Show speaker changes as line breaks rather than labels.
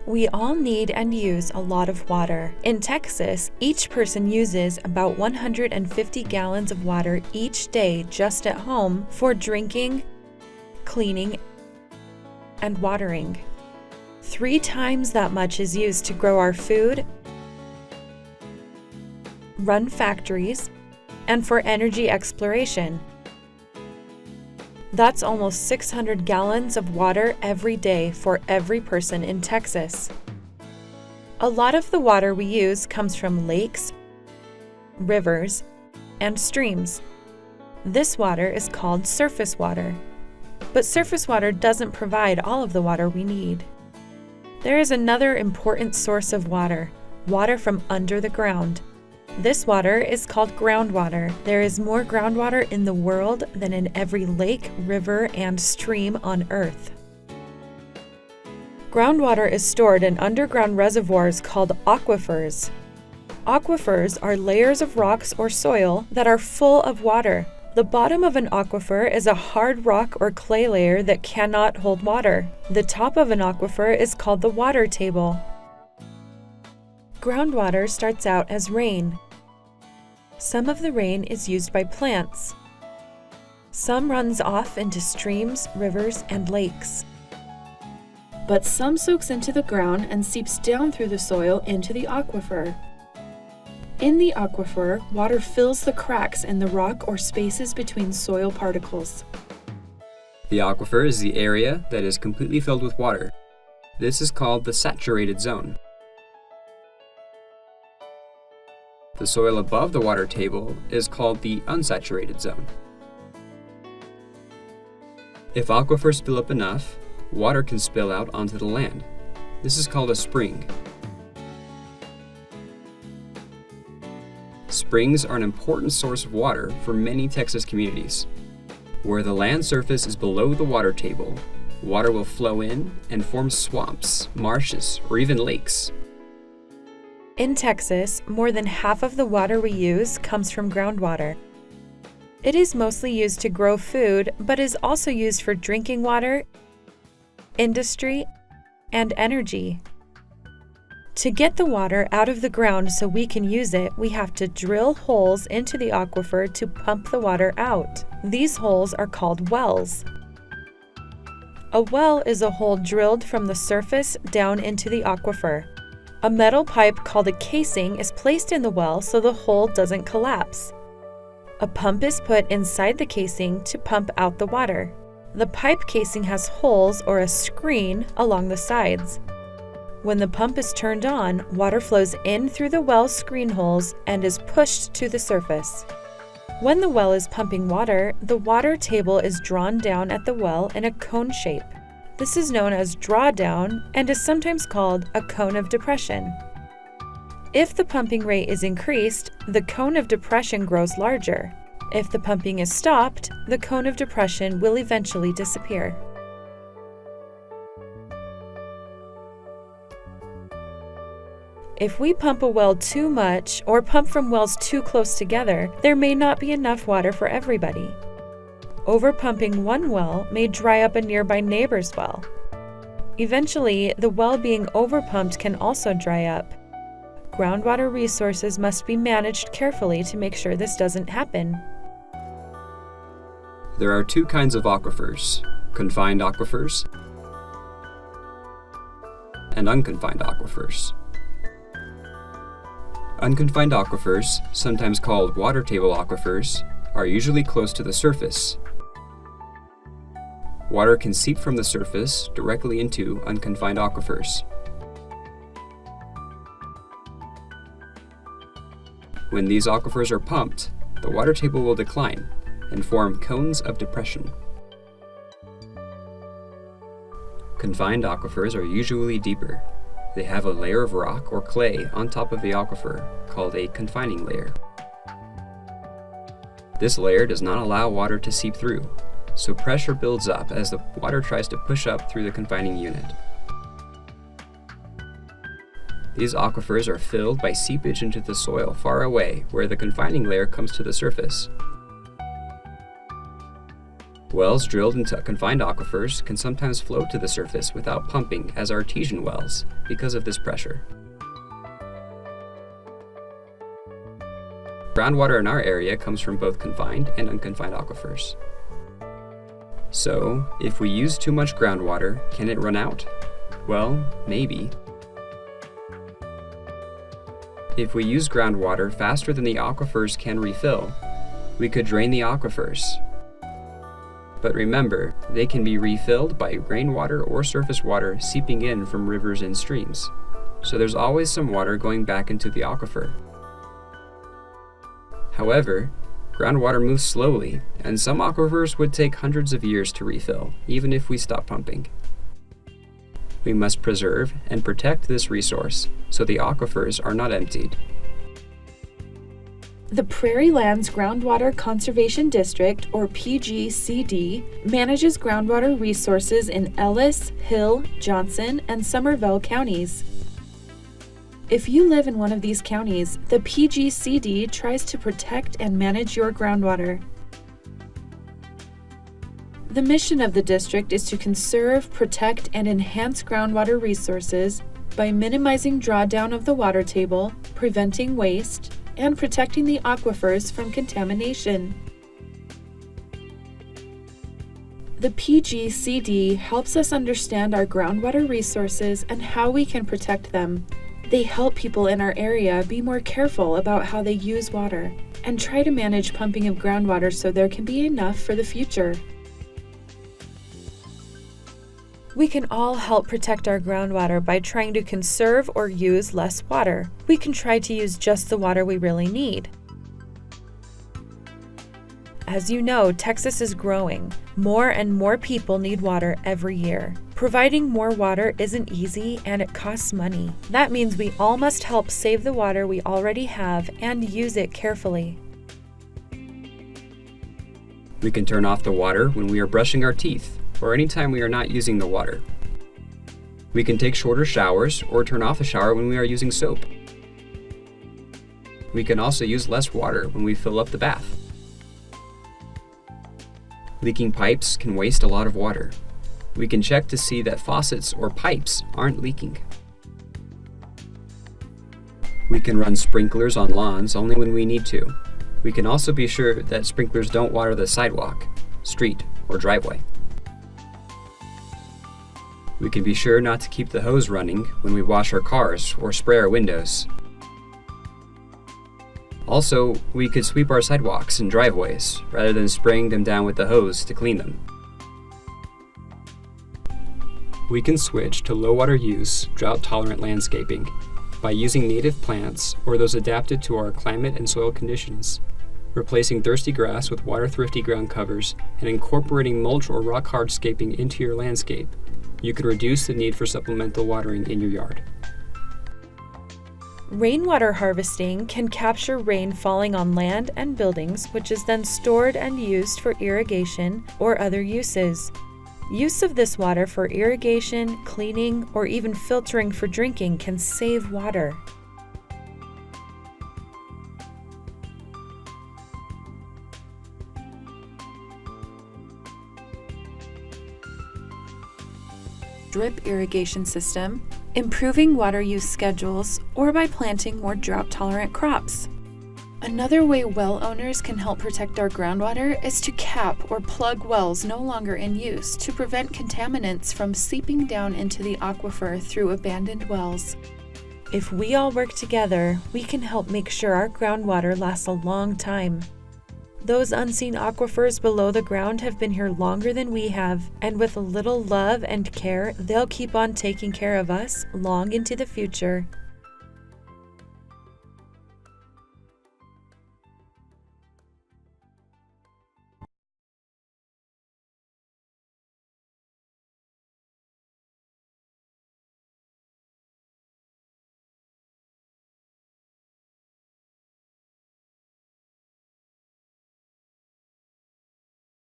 We all need and use a lot of water. In Texas, each person uses about 150 gallons of water each day just at home for drinking, cleaning, and watering. 3 times that much is used to grow our food, run factories, and for energy exploration. That's almost 600 gallons of water every day for every person in Texas. A lot of the water we use comes from lakes, rivers, and streams. This water is called surface water. But surface water doesn't provide all of the water we need. There is another important source of water, water from under the ground. This water is called groundwater. There is more groundwater in the world than in every lake, river, and stream on Earth. Groundwater is stored in underground reservoirs called aquifers. Aquifers are layers of rocks or soil that are full of water. The bottom of an aquifer is a hard rock or clay layer that cannot hold water. The top of an aquifer is called the water table. Groundwater starts out as rain. Some of the rain is used by plants. Some runs off into streams, rivers, and lakes. But some soaks into the ground and seeps down through the soil into the aquifer. In the aquifer, water fills the cracks in the rock or spaces between soil particles.
The aquifer is the area that is completely filled with water. This is called the saturated zone. The soil above the water table is called the unsaturated zone. If aquifers fill up enough, water can spill out onto the land. This is called a spring. Springs are an important source of water for many Texas communities. Where the land surface is below the water table, water will flow in and form swamps, marshes, or even lakes.
In Texas, more than half of the water we use comes from groundwater. It is mostly used to grow food, but is also used for drinking water, industry, and energy. To get the water out of the ground so we can use it, we have to drill holes into the aquifer to pump the water out. These holes are called wells. A well is a hole drilled from the surface down into the aquifer. A metal pipe called a casing is placed in the well so the hole doesn't collapse. A pump is put inside the casing to pump out the water. The pipe casing has holes or a screen along the sides. When the pump is turned on, water flows in through the well screen holes and is pushed to the surface. When the well is pumping water, the water table is drawn down at the well in a cone shape. This is known as drawdown and is sometimes called a cone of depression. If the pumping rate is increased, the cone of depression grows larger. If the pumping is stopped, the cone of depression will eventually disappear. If we pump a well too much or pump from wells too close together, there may not be enough water for everybody. Overpumping one well may dry up a nearby neighbor's well. Eventually, the well being overpumped can also dry up. Groundwater resources must be managed carefully to make sure this doesn't happen.
There are 2 kinds of aquifers: confined aquifers and unconfined aquifers. Unconfined aquifers, sometimes called water table aquifers, are usually close to the surface. Water can seep from the surface directly into unconfined aquifers. When these aquifers are pumped, the water table will decline and form cones of depression. Confined aquifers are usually deeper. They have a layer of rock or clay on top of the aquifer called a confining layer. This layer does not allow water to seep through, so pressure builds up as the water tries to push up through the confining unit. These aquifers are filled by seepage into the soil far away where the confining layer comes to the surface. Wells drilled into confined aquifers can sometimes float to the surface without pumping as artesian wells because of this pressure. Groundwater in our area comes from both confined and unconfined aquifers. So, if we use too much groundwater, can it run out? Well, maybe. If we use groundwater faster than the aquifers can refill, we could drain the aquifers. But remember, they can be refilled by rainwater or surface water seeping in from rivers and streams. So there's always some water going back into the aquifer. However, groundwater moves slowly, and some aquifers would take hundreds of years to refill, even if we stop pumping. We must preserve and protect this resource so the aquifers are not emptied.
The Prairielands Groundwater Conservation District, or PGCD, manages groundwater resources in Ellis, Hill, Johnson, and Somervell counties. If you live in one of these counties, the PGCD tries to protect and manage your groundwater. The mission of the district is to conserve, protect, and enhance groundwater resources by minimizing drawdown of the water table, preventing waste, and protecting the aquifers from contamination. The PGCD helps us understand our groundwater resources and how we can protect them. They help people in our area be more careful about how they use water and try to manage pumping of groundwater so there can be enough for the future. We can all help protect our groundwater by trying to conserve or use less water. We can try to use just the water we really need. As you know, Texas is growing. More and more people need water every year. Providing more water isn't easy and it costs money. That means we all must help save the water we already have and use it carefully.
We can turn off the water when we are brushing our teeth, or anytime we are not using the water. We can take shorter showers or turn off the shower when we are using soap. We can also use less water when we fill up the bath. Leaking pipes can waste a lot of water. We can check to see that faucets or pipes aren't leaking. We can run sprinklers on lawns only when we need to. We can also be sure that sprinklers don't water the sidewalk, street, or driveway. We can be sure not to keep the hose running when we wash our cars or spray our windows. Also, we could sweep our sidewalks and driveways rather than spraying them down with the hose to clean them. We can switch to low water use, drought-tolerant landscaping by using native plants or those adapted to our climate and soil conditions, replacing thirsty grass with water-thrifty ground covers, and incorporating mulch or rock hardscaping into your landscape. You can reduce the need for supplemental watering in your yard.
Rainwater harvesting can capture rain falling on land and buildings, which is then stored and used for irrigation or other uses. Use of this water for irrigation, cleaning, or even filtering for drinking can save water. Drip irrigation system, improving water use schedules, or by planting more drought-tolerant crops. Another way well owners can help protect our groundwater is to cap or plug wells no longer in use to prevent contaminants from seeping down into the aquifer through abandoned wells. If we all work together, we can help make sure our groundwater lasts a long time. Those unseen aquifers below the ground have been here longer than we have, and with a little love and care, they'll keep on taking care of us long into the future.